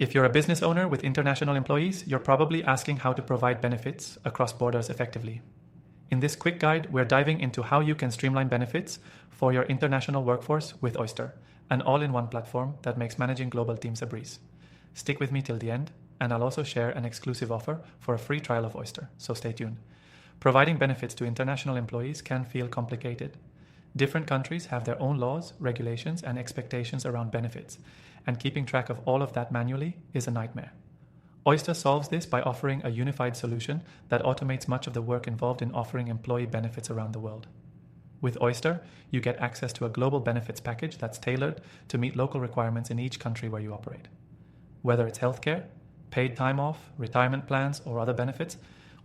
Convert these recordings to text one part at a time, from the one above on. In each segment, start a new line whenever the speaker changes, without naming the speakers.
If you're a business owner with international employees, you're probably asking how to provide benefits across borders effectively. In this quick guide, we're diving into how you can streamline benefits for your international workforce with Oyster, an all-in-one platform that makes managing global teams a breeze. Stick with me till the end, and I'll also share an exclusive offer for a free trial of Oyster, so stay tuned. Providing benefits to international employees can feel complicated. Different countries have their own laws, regulations, and expectations around benefits, and keeping track of all of that manually is a nightmare. Oyster solves this by offering a unified solution that automates much of the work involved in offering employee benefits around the world. With Oyster, you get access to a global benefits package that's tailored to meet local requirements in each country where you operate. Whether it's healthcare, paid time off, retirement plans, or other benefits,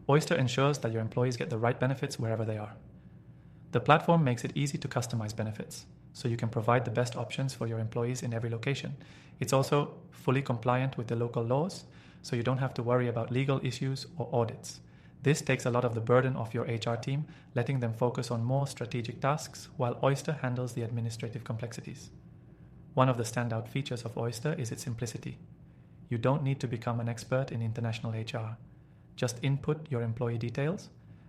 Oyster ensures that your employees get the right benefits wherever they are. The platform makes it easy to customize benefits, so you can provide the best options for your employees in every location. It's also fully compliant with the local laws, so you don't have to worry about legal issues or audits. This takes a lot of the burden off your HR team, letting them focus on more strategic tasks while Oyster handles the administrative complexities. One of the standout features of Oyster is its simplicity. You don't need to become an expert in international HR. Just input your employee details,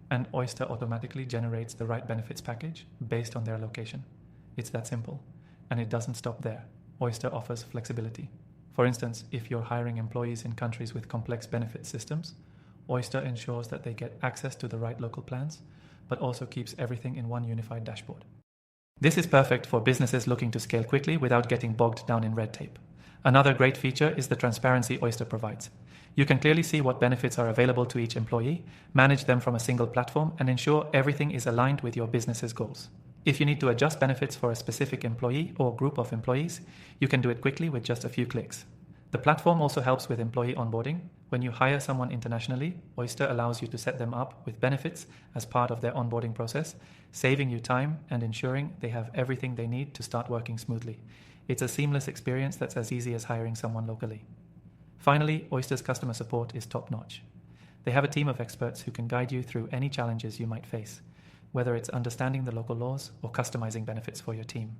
and Oyster automatically generates the right benefits package based on their location. It's that simple, and it doesn't stop there. Oyster offers flexibility. For instance, if you're hiring employees in countries with complex benefit systems, Oyster ensures that they get access to the right local plans, but also keeps everything in one unified dashboard. This is perfect for businesses looking to scale quickly without getting bogged down in red tape. Another great feature is the transparency Oyster provides. You can clearly see what benefits are available to each employee, manage them from a single platform, and ensure everything is aligned with your business's goals. If you need to adjust benefits for a specific employee or group of employees, you can do it quickly with just a few clicks. The platform also helps with employee onboarding. When you hire someone internationally, Oyster allows you to set them up with benefits as part of their onboarding process, saving you time and ensuring they have everything they need to start working smoothly. It's a seamless experience that's as easy as hiring someone locally. Finally, Oyster's customer support is top-notch. They have a team of experts who can guide you through any challenges you might face, whether it's understanding the local laws or customizing benefits for your team.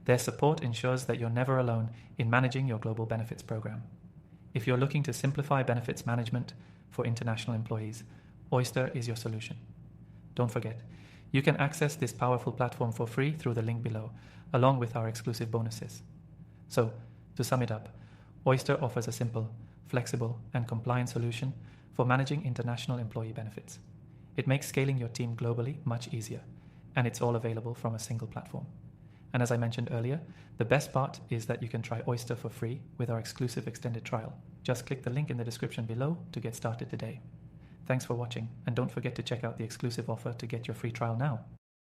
Their support ensures that you're never alone in managing your global benefits program. If you're looking to simplify benefits management for international employees, Oyster is your solution. Don't forget, you can access this powerful platform for free through the link below, along with our exclusive bonuses. So, to sum it up, Oyster offers a simple, flexible, and compliant solution for managing international employee benefits. It makes scaling your team globally much easier, and it's all available from a single platform. And as I mentioned earlier, the best part is that you can try Oyster for free with our exclusive extended trial. Just click the link in the description below to get started today. Thanks for watching, and don't forget to check out the exclusive offer to get your free trial now.